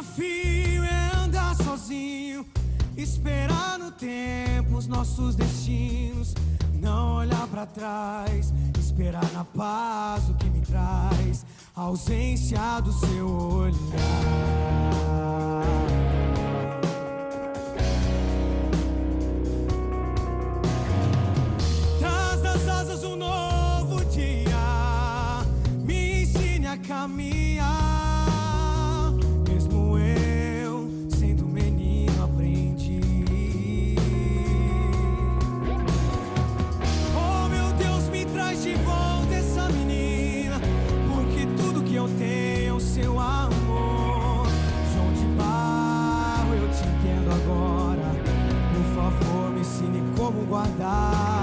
desafio é andar sozinho, esperar no tempo os nossos destinos, não olhar pra trás, esperar na paz o que me traz a ausência do seu olhar. Traz das asas um novo dia, me ensine a caminhar. Eu tenho seu amor, João de Barro, eu te entendo agora. Por favor, me ensine como guardar